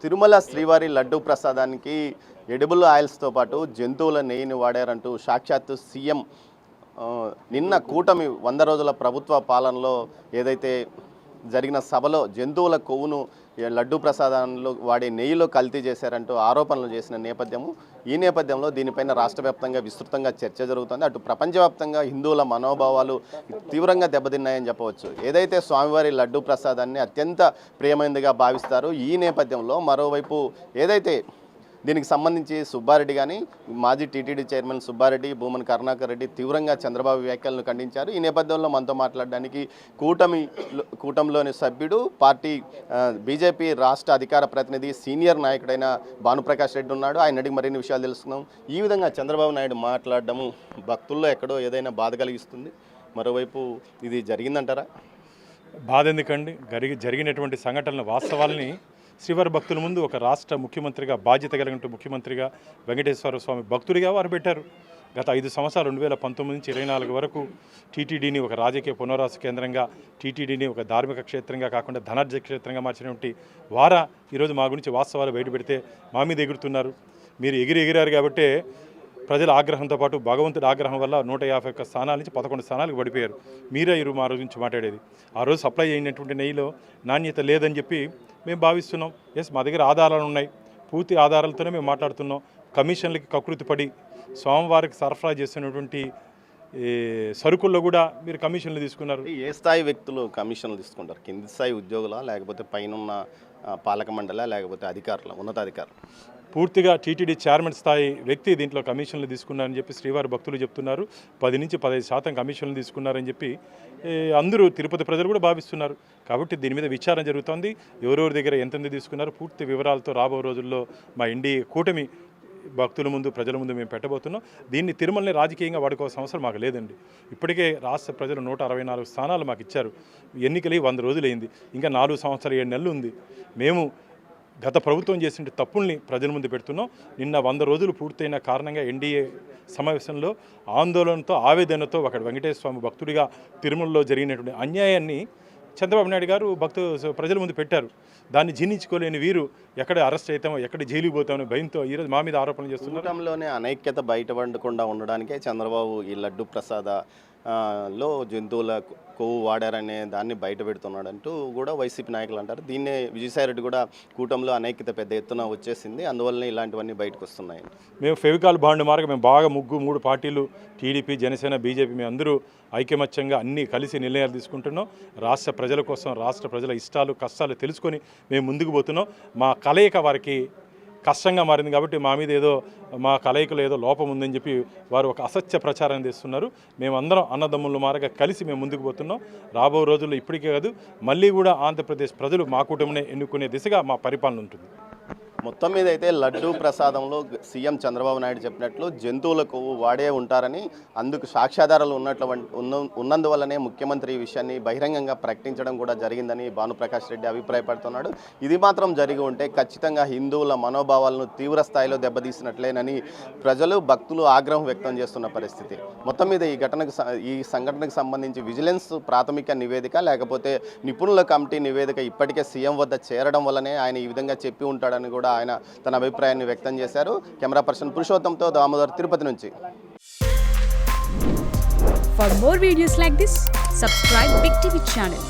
తిరుమల శ్రీవారి లడ్డూ ప్రసాదానికి ఎడిబుల్ ఆయిల్స్తో పాటు జంతువుల నెయ్యిని వాడారంటూ సాక్షాత్తు సీఎం నిన్న కూటమి 100 రోజుల ప్రభుత్వ పాలనలో ఏదైతే జరిగిన సభలో జంతువుల కొవ్వును లడ్డూ ప్రసాదంలో వాడే నెయ్యిలో కల్తీ చేశారంటూ ఆరోపణలు చేసిన ఈ నేపథ్యంలో దీనిపైన రాష్ట్ర వ్యాప్తంగా విస్తృతంగా చర్చ జరుగుతుంది. అటు ప్రపంచవ్యాప్తంగా హిందువుల మనోభావాలు తీవ్రంగా దెబ్బతిన్నాయని చెప్పవచ్చు. ఏదైతే స్వామివారి లడ్డూ ప్రసాదాన్ని అత్యంత ప్రియమైనదిగా భావిస్తారో ఈ నేపథ్యంలో మరోవైపు ఏదైతే దీనికి సంబంధించి సుబ్బారెడ్డి కానీ మాజీ టీటీడీ చైర్మన్ సుబ్బారెడ్డి, భూమన్ కరుణాకర్ రెడ్డి తీవ్రంగా చంద్రబాబు వ్యాఖ్యలను ఖండించారు. ఈ నేపథ్యంలో మనతో మాట్లాడడానికి కూటమిలోని సభ్యుడు, పార్టీ బీజేపీ రాష్ట్ర అధికార ప్రతినిధి, సీనియర్ నాయకుడైన భానుప్రకాష్ రెడ్డి ఉన్నాడు. ఆయన అడిగి మరిన్ని విషయాలు తెలుసుకుందాం. ఈ విధంగా చంద్రబాబు నాయుడు మాట్లాడడము భక్తుల్లో ఎక్కడో ఏదైనా బాధ కలిగిస్తుంది. మరోవైపు ఇది జరిగిందంటారా? బాధ ఎందుకండి? జరిగినటువంటి సంఘటనల వాస్తవాల్ని శ్రీవారి భక్తుల ముందు ఒక రాష్ట్ర ముఖ్యమంత్రిగా, బాధ్యత కలిగిన ముఖ్యమంత్రిగా, వెంకటేశ్వర స్వామి భక్తుడిగా వారు పెట్టారు. గత 5 సంవత్సరాలు 2019 నుంచి 24 వరకు టీటీడీని ఒక రాజకీయ పునరావాస కేంద్రంగా, టీటీడీని ఒక ధార్మిక క్షేత్రంగా కాకుండా ధనార్జ క్షేత్రంగా మార్చినటువంటి వారా ఈరోజు మా గురించి వాస్తవాలు బయటపెడితే మా మీద ఎగురుతున్నారు. మీరు ఎగిరారు కాబట్టి ప్రజల ఆగ్రహంతో పాటు భగవంతుడి ఆగ్రహం వల్ల 151 స్థానాల నుంచి 11 స్థానాలకు పడిపోయారు. మీరే మా రోజు నుంచి మాట్లాడేది. ఆ రోజు సప్లై అయినటువంటి నెయ్యిలో నాణ్యత లేదని చెప్పి మేము భావిస్తున్నాం. ఎస్, మా దగ్గర ఆధారాలు ఉన్నాయి. పూర్తి ఆధారాలతోనే మేము మాట్లాడుతున్నాం. కమిషన్లకి కకృతి పడి స్వామివారికి సరఫరా చేస్తున్నటువంటి సరుకుల్లో కూడా మీరు కమిషన్లు తీసుకున్నారు. ఏ స్థాయి వ్యక్తులు కమిషన్లు తీసుకుంటారు? కింది స్థాయి ఉద్యోగులా, లేకపోతే పైన పాలక మండలా, లేకపోతే అధికారుల ఉన్నతాధికారులు? పూర్తిగా టీటీడీ చైర్మన్ స్థాయి వ్యక్తి దీంట్లో కమిషన్లు తీసుకున్నారని చెప్పి శ్రీవారి భక్తులు చెప్తున్నారు. 10 నుంచి 15% కమిషన్లు తీసుకున్నారని చెప్పి అందరూ తిరుపతి ప్రజలు కూడా భావిస్తున్నారు. కాబట్టి దీని మీద విచారణ జరుగుతోంది. ఎవరెవరి దగ్గర ఎంతెంత తీసుకున్నారు పూర్తి వివరాలతో రాబో రోజుల్లో మా ఎన్డీఏ కూటమి భక్తుల ముందు, ప్రజల ముందు మేము పెట్టబోతున్నాం. దీన్ని తిరుమలని రాజకీయంగా వాడుకోవాల్సిన అవసరం మాకు లేదండి. ఇప్పటికే రాష్ట్ర ప్రజలు 164 స్థానాలు మాకు ఇచ్చారు. ఎన్నికలై 100 రోజులైంది. ఇంకా 4 సంవత్సరాలు 7 నెలలు ఉంది. మేము గత ప్రభుత్వం చేసిన తప్పుల్ని ప్రజల ముందు పెడుతున్నాం. నిన్న 100 రోజులు పూర్తయిన కారణంగా ఎన్డీఏ సమావేశంలో ఆందోళనతో, ఆవేదనతో ఒక వెంకటేశ్వర స్వామి భక్తుడిగా తిరుమలలో జరిగినటువంటి అన్యాయాన్ని చంద్రబాబు నాయుడు గారు ప్రజల ముందు పెట్టారు. దాన్ని జీర్ణించుకోలేని వీరు ఎక్కడ అరెస్ట్ అవుతామో, ఎక్కడ జైలుకి పోతామో భయంతో ఈరోజు మా మీద ఆరోపణలు చేస్తున్నారు. కూటమిలోనే అనైక్యత బయటపడకుండా ఉండడానికే చంద్రబాబు ఈ లడ్డు ప్రసాద లో జంతువుల కొవ్వు వాడారనే దాన్ని బయట పెడుతున్నాడంటూ కూడా వైసీపీ నాయకులు అంటారు. దీన్నే విజయసాయిరెడ్డి కూడా కూటమిలో అనైక్యత పెద్ద ఎత్తున వచ్చేసింది, అందువల్లనే ఇలాంటివన్నీ బయటకు వస్తున్నాయి. మేము ఫెవికాల్ బాండ్ మార్గం మేము బాగా 3 పార్టీలు, టీడీపీ, జనసేన, బీజేపీ, మేము అందరూ ఐకమత్యంగా అన్నీ కలిసి నిర్ణయాలు తీసుకుంటున్నాం. రాష్ట్ర ప్రజల కోసం, రాష్ట్ర ప్రజల ఇష్టాలు కష్టాలు తెలుసుకొని మేము ముందుకు పోతున్నాం. మా కలయిక వారికి కష్టంగా మారింది కాబట్టి మా మీద ఏదో మా కలయికలో ఏదో లోపం ఉందని చెప్పి వారు ఒక అసత్య ప్రచారం చేస్తున్నారు. మేమందరం అన్నదమ్ముల మారగా కలిసి మేము ముందుకు పోతున్నాం. రాబో రోజుల్లో ఇప్పటికే కాదు, మళ్ళీ కూడా ఆంధ్రప్రదేశ్ ప్రజలు మా కూటమినే ఎన్నుకునే దిశగా మా పరిపాలన ఉంటుంది. మొత్తం మీద అయితే లడ్డూ ప్రసాదంలో సీఎం చంద్రబాబు నాయుడు చెప్పినట్లు జంతువులకు వాడే ఉంటారని, అందుకు సాక్ష్యాధారాలు ఉన్నందువల్లనే ముఖ్యమంత్రి ఈ విషయాన్ని బహిరంగంగా ప్రకటించడం కూడా జరిగిందని భానుప్రకాష్ రెడ్డి అభిప్రాయపడుతున్నాడు. ఇది మాత్రం జరిగి ఉంటే ఖచ్చితంగా హిందువుల మనోభావాలను తీవ్ర స్థాయిలో దెబ్బతీసినట్లేనని ప్రజలు, భక్తులు ఆగ్రహం వ్యక్తం చేస్తున్న పరిస్థితి. మొత్తం మీద ఈ సంఘటనకు సంబంధించి విజిలెన్స్ ప్రాథమిక నివేదిక, లేకపోతే నిపుణుల కమిటీ నివేదిక ఇప్పటికే సీఎం వద్ద చేరడం వల్లనే ఆయన ఈ విధంగా చెప్పి ఉంటాడని కూడా ఆయన తన అభిప్రాయాన్ని వ్యక్తం చేశారు. కెమెరా పర్సన్ పురుషోత్తంతో దామోదర్, తిరుపతి నుంచి. For more videos like this, subscribe Big TV channel.